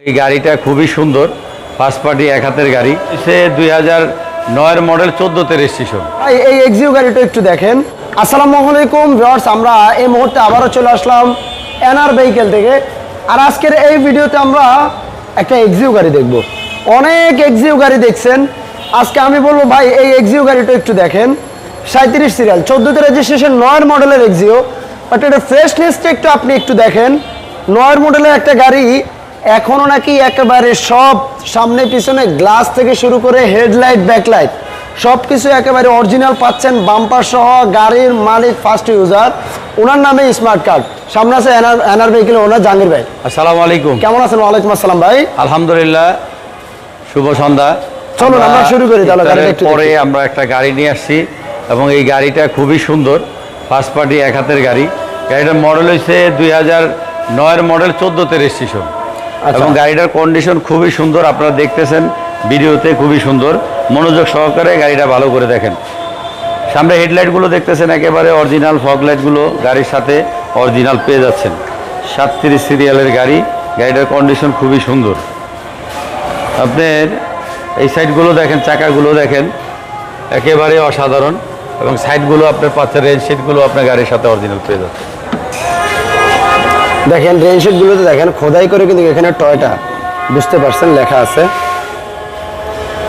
এই গাড়িটা খুবই সুন্দর, ফার্স্ট পার্টি এক হাতের গাড়ি। সে 2009 মডেল, 14তে রেজিস্ট্রেশন। এই এক্সিও গাড়িটা একটু দেখেন। আসসালামু আলাইকুম ভিউয়ার্স, আমরা এই মুহূর্তে আবারও চলে আসলাম এনআর ভেহিকেল থেকে। আর আজকের এই ভিডিওতে আমরা একটা এক্সিও গাড়ি দেখব। অনেক এক্সিও গাড়ি দেখছেন, আজকে আমি বলবো ভাই এই এক্সিও গাড়িটা একটু দেখেন। 37 সিরিয়াল, 14তে রেজিস্ট্রেশন, 9 মডেলের এক্সিও। বাট এটা ফ্রেশনেসটা আপনি একটু দেখেন। 9 মডেলের একটা গাড়ি, এখনও নাকি একেবারে সব সামনে পিছনে গ্লাস থেকে শুরু করে হেডলাইট, ব্যাকলাইট সব কিছু একেবারে অরিজিনাল পাচ্ছেন, বাম্পার সহ। গাড়ির মালিক ফার্স্ট ইউজার, ওনার নামে স্মার্ট কার্ড। সামনে আছে এনআর ভেহিকেল ওনার জাহাঙ্গীর ভাই। আসসালামু আলাইকুম। কেমন আছেন? ওয়ালাইকুম আসসালাম ভাই। আলহামদুলিল্লাহ, শুভ সন্ধ্যা। চলুন আমরা শুরু করি তাহলে। গাড়িটা একটু পরে আমরা একটা গাড়ি নিয়ে আসছি এবং এই গাড়িটা খুবই সুন্দর, ফার্স্ট পার্টি এক হাতের গাড়ি। গাড়িটার মডেল হচ্ছে 2009 মডেল, 14তে রেজিস্ট্রেশন। এবং গাড়িটার কন্ডিশন খুবই সুন্দর, আপনারা দেখতেছেন ভিডিওতে, খুবই সুন্দর। মনোযোগ সহকারে গাড়িটা ভালো করে দেখেন। সামনে হেডলাইটগুলো দেখতেছেন একেবারে অরিজিনাল, ফগ লাইটগুলো গাড়ির সাথে অরিজিনাল পেয়ে যাচ্ছেন। 37 সিরিয়ালের গাড়ি, গাড়িটার কন্ডিশন খুবই সুন্দর। আপনার এই সাইডগুলো দেখেন, চাকাগুলো দেখেন একেবারে অসাধারণ। এবং সাইডগুলো আপনার পাচ্ছেন, রেঞ্জ সিটগুলো আপনার গাড়ির সাথে অরিজিনাল পেয়ে যাচ্ছে। দেখেন রেঞ্জ শিটগুলোতে দেখেন খোদাই করে কিন্তু এখানে টয়টা, বুঝতে পারছেন, লেখা আছে।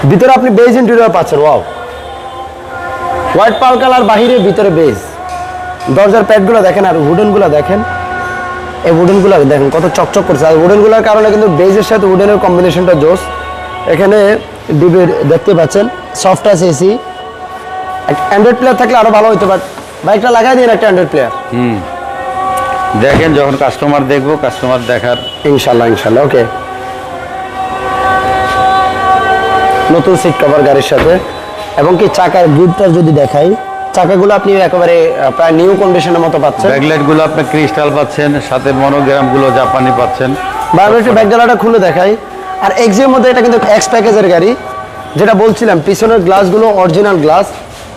ভিতরে আপনি বেজ ইন্টেরিয়র পাচ্ছেন। ওয়াও, হোয়াইট পাল কালার, বাহিরে ভিতরে বেজ। দরজার প্যাডগুলো দেখেন আর উডেনগুলো দেখেন। এই উডেনগুলো দেখেন কত চকচক করছে। আর উডেনগুলোর কারণে কিন্তু বেজের সাথে উডেনের কম্বিনেশনটা জোস। এখানে ডিবের দেখতে পাচ্ছেন, soft touch AC. Android player থাকলে আরো ভালো হইতো, বাট বাইকটা লাগাই দিন একটা অ্যান্ড্রয়েড প্লেয়ার। দেখেন যখন কাস্টমার দেখবো, কাস্টমার দেখার ইনশাল্লাহ ইনশাল্লাহ। ওকে, নতুন সিট কভার গাড়ির সাথে। এবং কি চাকার গ্রিপটা যদি দেখাই, চাকাগুলো আপনি একেবারে প্রায় নিউ কন্ডিশনের মতো পাচ্ছেন। ব্যাকলাইটগুলো আপনি ক্রিস্টাল পাচ্ছেন, সাথে মনোগ্রামগুলো জাপানি পাচ্ছেন। বায়োমেট্রিক ব্যাকডালাটা খুলে দেখাই। আর এক্সিওর মধ্যে এটা কিন্তু এক্স প্যাকেজের গাড়ি, যেটা বলছিলাম। পিছনের গ্লাসগুলো অরিজিনাল গ্লাস,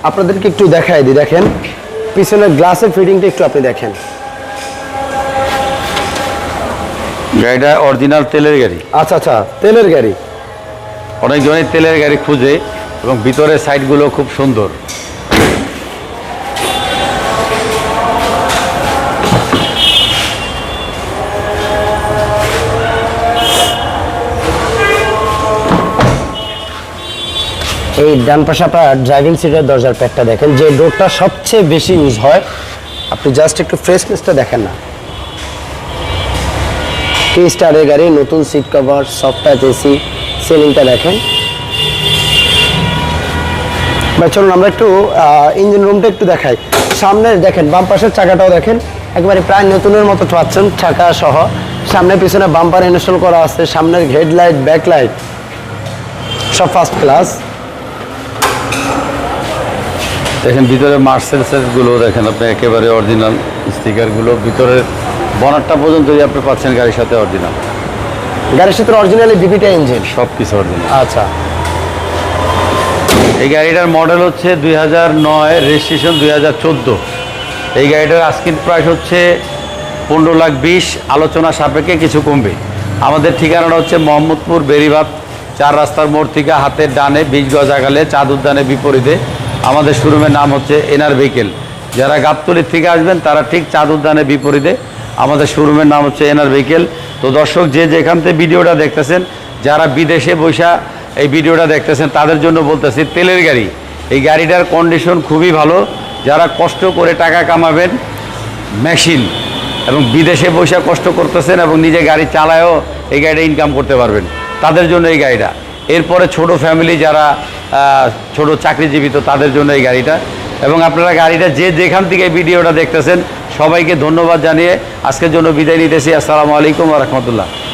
আপনাদেরকে একটু দেখাই দিই। দেখেন পিছনের গ্লাসের ফিটিংটা একটু আপনি দেখেন। গাড়িটা অরিজিনাল তেলের গাড়ি। আচ্ছা আচ্ছা, তেলের গাড়ি। অনেকজনই তেলের গাড়ি খুঁজে, এবং ভিতরের সাইডগুলো খুব সুন্দর। এই ডান পাশে আপনার ড্রাইভিং সিটের দরজার প্যাডটা দেখেন, যে ডোরটা সবচেয়ে বেশি ইউজ হয়। আপনি জাস্ট একটু ফ্রেশনেসটা দেখেন না। কি স্টারের গাড়ি, নতুন seat cover, soft touch AC, সিলিংটা দেখেন। ভাই চলুন আমরা একটু ইঞ্জিন রুমটা একটু দেখাই। সামনে দেখেন, বাম পাশের চাকাটাও দেখেন একেবারে প্রায় নতুনের মতো পাচ্ছেন, চাকা সহ। সামনে পিছনে বাম্পার ইনস্টল করা আছে, সামনের হেডলাইট, ব্যাকলাইট সব ফার্স্ট ক্লাস। দেখেন ভিতরে মার্সেলসগুলো দেখেন আপনি, একেবারে অরিজিনাল স্টিকারগুলো। ভিতরের বনারটা পর্যন্ত আপনি পাচ্ছেন গাড়ির সাথে অরিজিনাল। গাড়ির সাথে অরিজিনালি ডিভিটা ইঞ্জিন, সব কিছু অরিজিনাল। আচ্ছা। এই গাড়িটার মডেল হচ্ছে 2009, রেজিস্ট্রেশন 2014। এই গাড়িটার আস্কিং প্রাইস হচ্ছে 15,20,000, আলোচনা সাপেক্ষে কিছু কমবে। আমাদের ঠিকানাটা হচ্ছে মোহাম্মদপুর বেরিবাদ 4 রাস্তার মোড় থেকে হাতের ডানে 20 গজ আগালে চাঁদ উদ্যানের বিপরীতে। আমাদের শোরুমের নাম হচ্ছে এনআর ভেহিকেল। যারা গাবতলীর থেকে আসবেন তারা ঠিক চাঁদ উদ্যানের বিপরীতে, আমাদের শোরুমের নাম হচ্ছে এনআর ভেহিকেল। তো দর্শক যে যেখান থেকে ভিডিওটা দেখতেছেন, যারা বিদেশে বসা এই ভিডিওটা দেখতেছেন, তাদের জন্য বলতেছি তেলের গাড়ি। এই গাড়িটার কন্ডিশন খুবই ভালো। যারা কষ্ট করে টাকা কামাবেন, মেশিন এবং বিদেশে বসে কষ্ট করতেছেন এবং নিজে গাড়ি চালায়ও এই গাড়িটা ইনকাম করতে পারবেন, তাদের জন্য এই গাড়িটা। এরপরে ছোট ফ্যামিলি, যারা ছোট চাকরিজীবী, তো তাদের জন্য এই গাড়িটা। এবং আপনারা গাড়িটা যে যেখান থেকে ভিডিওটা দেখতেছেন, সবাইকে ধন্যবাদ জানিয়ে আজকের জন্য বিদায় নিতেছি। আসসালামু আলাইকুম ওয়া রাহমাতুল্লাহ।